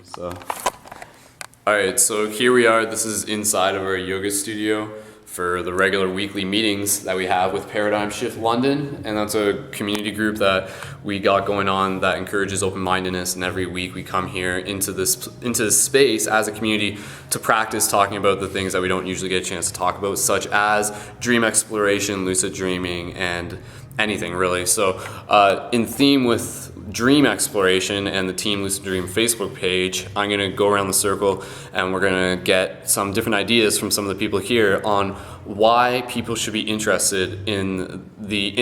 So, all right, so here we are. This is inside of our yoga studio for the regular weekly meetings that we have with Paradigm Shift London, and that's a community group that we got going on that encourages open-mindedness. And every week we come here into this space as a community to practice talking about the things that we don't usually get a chance to talk about, such as dream exploration, lucid dreaming, and anything really. So in theme with dream exploration and the Team Lucid Dream Facebook page, I'm going to go around the circle and we're going to get some different ideas from some of the people here on why people should be interested in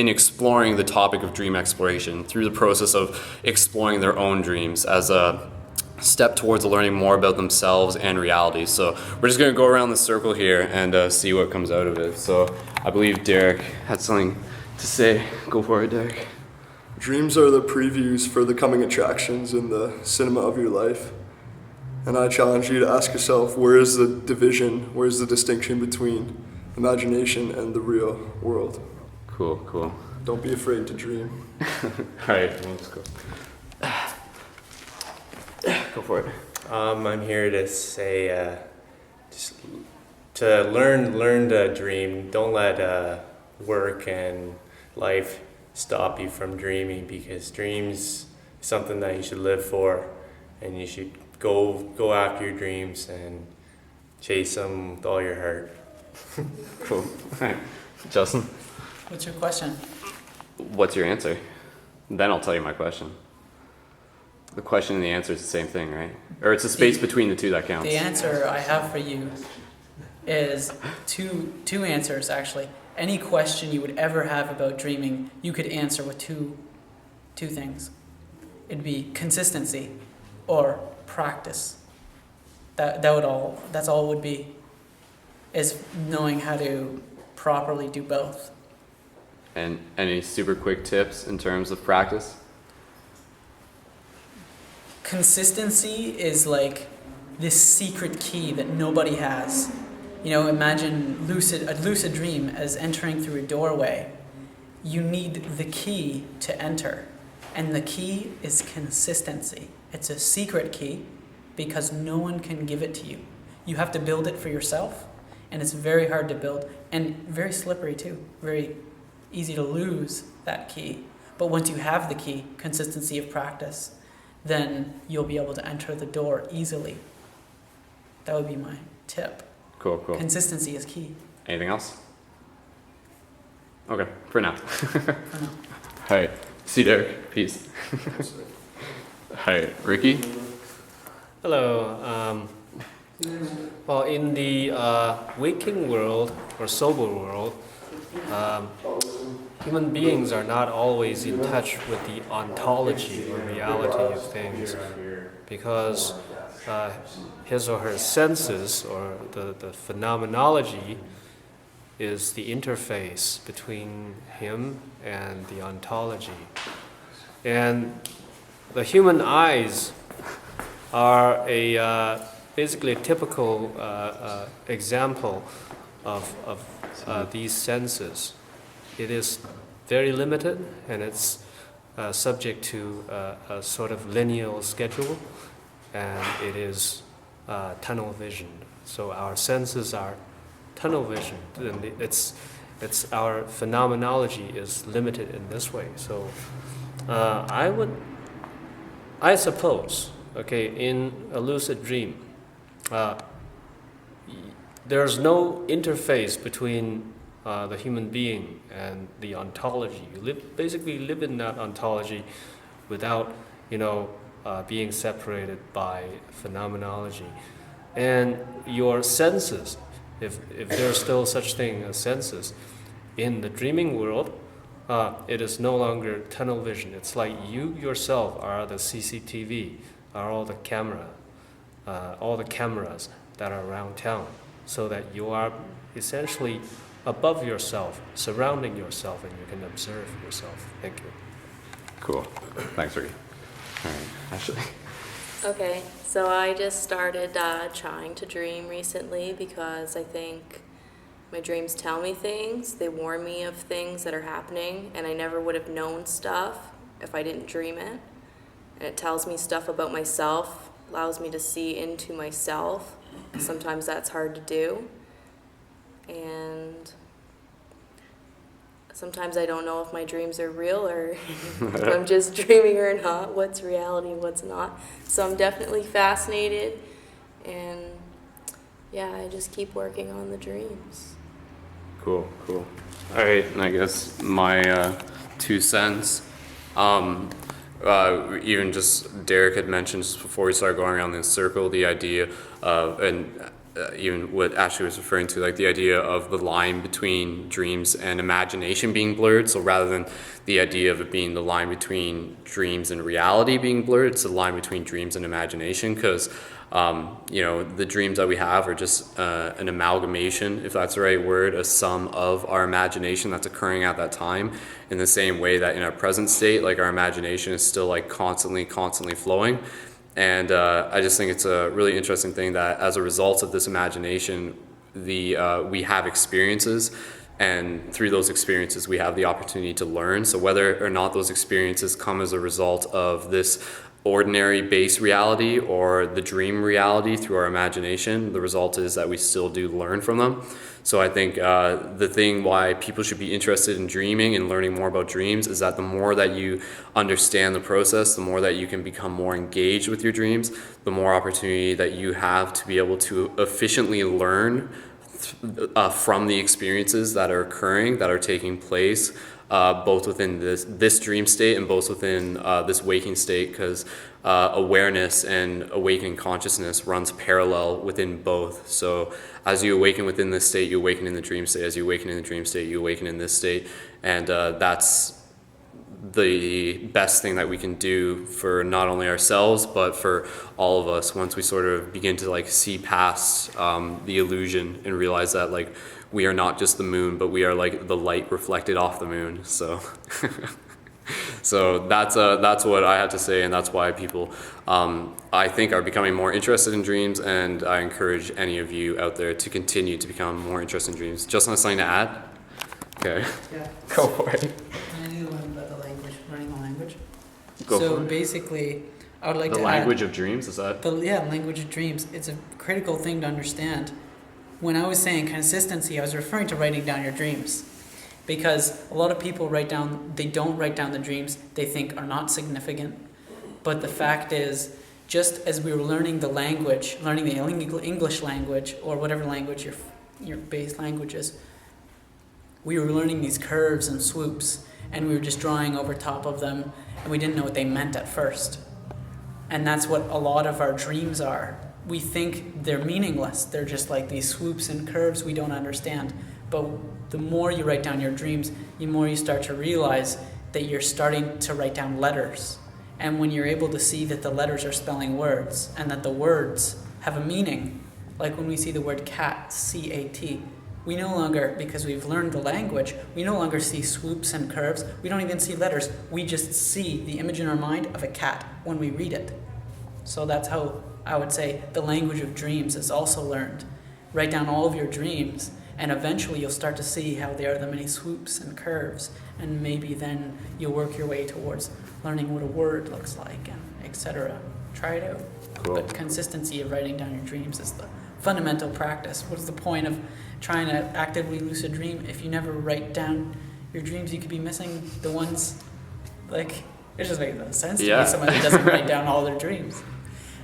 exploring the topic of dream exploration through the process of exploring their own dreams as a step towards learning more about themselves and reality. So we're just going to go around the circle here and see what comes out of it. So I believe Derek had something to say. Go for it, Derek. Dreams are the previews for the coming attractions in the cinema of your life. And I challenge you to ask yourself, where is the division, where is the distinction between imagination and the real world? Cool. Don't be afraid to dream. All right, let's go. Go for it. I'm here to say, just to learn to dream. Don't let work and life stop you from dreaming, because dreams is something that you should live for, and you should go after your dreams and chase them with all your heart. Cool. All right. Justin? What's your question? What's your answer? Then I'll tell you my question. The question and the answer is the same thing, right? Or it's a space between the two that counts. The answer I have for you is two answers, actually. Any question you would ever have about dreaming, you could answer with two things. It'd be consistency or practice. That's all it would be, is knowing how to properly do both. And any super quick tips in terms of practice? Consistency is like this secret key that nobody has. You know, imagine a lucid dream as entering through a doorway. You need the key to enter, and the key is consistency. It's a secret key because no one can give it to you. You have to build it for yourself, and it's very hard to build, and very slippery too. Very easy to lose that key. But once you have the key, consistency of practice, then you'll be able to enter the door easily. That would be my tip. Cool. Consistency is key. Anything else? Okay, for now. For now. All right. See you, Derek. Peace. All right, Ricky? Hello. Well, in the waking world or sober world, human beings are not always in touch with the ontology or reality of things, because his or her senses or the phenomenology is the interface between him and the ontology. And the human eyes are basically a typical example of these senses. It is very limited, and it's subject to a sort of linear schedule, and it is tunnel vision. So our senses are tunnel vision, and it's our phenomenology is limited in this way. So I suppose, in a lucid dream, there's no interface between the human being and the ontology. You basically live in that ontology without, being separated by phenomenology. And your senses, if there's still such thing as senses, in the dreaming world, it is no longer tunnel vision. It's like you yourself are the CCTV, are all the cameras that are around town, so that you are essentially above yourself, surrounding yourself, and you can observe yourself. Thank you. Cool. Thanks, Ricky. All right, Ashley. Okay, so I just started trying to dream recently because I think my dreams tell me things. They warn me of things that are happening, and I never would have known stuff if I didn't dream it. And it tells me stuff about myself allows me to see into myself. Sometimes that's hard to do. And sometimes I don't know if my dreams are real or if I'm just dreaming or not, what's reality, what's not. So I'm definitely fascinated, and yeah, I just keep working on the dreams. Cool. All right, and I guess my 2 cents. Even just Derek had mentioned just before we started going around this circle, the idea of, and even what Ashley was referring to, like the idea of the line between dreams and imagination being blurred. So rather than the idea of it being the line between dreams and reality being blurred, it's the line between dreams and imagination, because the dreams that we have are just an amalgamation, if that's the right word, a sum of our imagination that's occurring at that time, in the same way that in our present state, like our imagination is still like constantly flowing. And I just think it's a really interesting thing that as a result of this imagination, we have experiences, and through those experiences we have the opportunity to learn. So whether or not those experiences come as a result of this ordinary base reality or the dream reality through our imagination, the result is that we still do learn from them. So I think the thing why people should be interested in dreaming and learning more about dreams is that the more that you understand the process, the more that you can become more engaged with your dreams, the more opportunity that you have to be able to efficiently learn from the experiences that are occurring, that are taking place, both within this dream state and both within this waking state, because awareness and awakening consciousness runs parallel within both. So as you awaken within this state, you awaken in the dream state. As you awaken in the dream state, you awaken in this state. And that's the best thing that we can do for not only ourselves, but for all of us, once we sort of begin to like see past the illusion and realize that like we are not just the moon, but we are like the light reflected off the moon. So so that's what I have to say, and that's why people I think are becoming more interested in dreams, and I encourage any of you out there to continue to become more interested in dreams. Justin has something to add? Okay. Yeah. Go for it. I need to learn about the language, learning the language. Go So for it. basically, I would like The to language of dreams, is that? language of dreams. It's a critical thing to understand. When I was saying consistency, I was referring to writing down your dreams. Because a lot of people they don't write down the dreams they think are not significant. But the fact is, just as we were learning the language, learning the English language, or whatever language your base language is, we were learning these curves and swoops, and we were just drawing over top of them, and we didn't know what they meant at first. And that's what a lot of our dreams are. We think they're meaningless. They're just like these swoops and curves we don't understand. But the more you write down your dreams, the more you start to realize that you're starting to write down letters. And when you're able to see that the letters are spelling words, and that the words have a meaning, like when we see the word cat, C-A-T, we no longer, because we've learned the language, we no longer see swoops and curves. We don't even see letters. We just see the image in our mind of a cat when we read it. So that's how I would say the language of dreams is also learned. Write down all of your dreams, and eventually you'll start to see how there are the many swoops and curves, and maybe then you'll work your way towards learning what a word looks like, and etc. Try it out. Cool. But consistency of writing down your dreams is the fundamental practice. What is the point of trying to actively lucid dream if you never write down your dreams? You could be missing the ones, like, it just makes no sense to me, someone who doesn't write down all their dreams.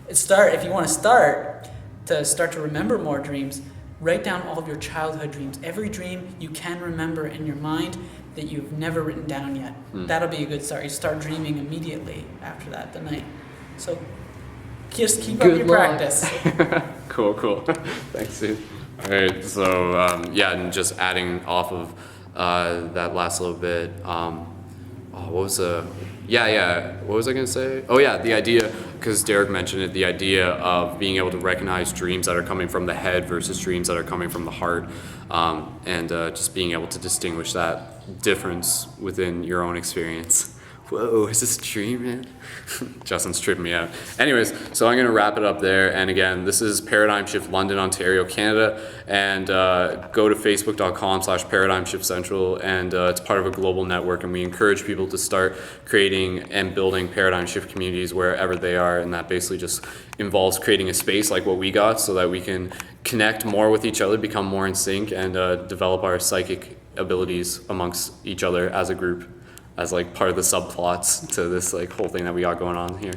If you want to start to remember more dreams, write down all of your childhood dreams. Every dream you can remember in your mind that you've never written down yet. That'll be a good start. You start dreaming immediately after that, the night. So just keep up your practice. Cool. Thanks, dude. All right, so and just adding off of that last little bit, what was I gonna say? Oh yeah, the idea, because Derek mentioned it, the idea of being able to recognize dreams that are coming from the head versus dreams that are coming from the heart, and just being able to distinguish that difference within your own experience. Whoa, is this a dream, man? Justin's tripping me out. Anyways, so I'm going to wrap it up there. And again, this is Paradigm Shift London, Ontario, Canada. And go to facebook.com/Paradigm Shift Central. And it's part of a global network. And we encourage people to start creating and building Paradigm Shift communities wherever they are. And that basically just involves creating a space like what we got so that we can connect more with each other, become more in sync, and develop our psychic abilities amongst each other as a group, as like part of the subplots to this like whole thing that we got going on here.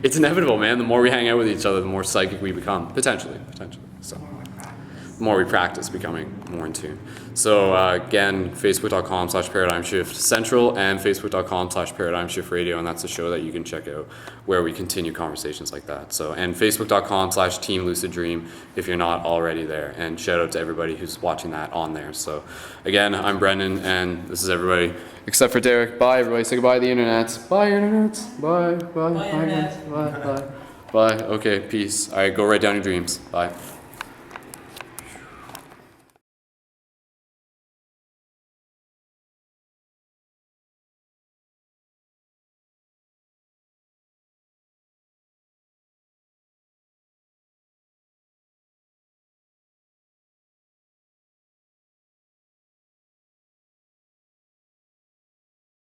It's inevitable, man. The more we hang out with each other, the more psychic we become, potentially. So the more we practice becoming more in tune. So again, facebook.com/Paradigm Shift Central and facebook.com/Paradigm Shift Radio, and that's a show that you can check out where we continue conversations like that. So, and facebook.com/Team Lucid Dream if you're not already there. And shout out to everybody who's watching that on there. So again, I'm Brendan, and this is everybody except for Derek. Bye, everybody. Say goodbye to the internet. Bye, internet. Bye, bye, Bye, internet. Bye. Okay, peace. All right, go write down your dreams. Bye.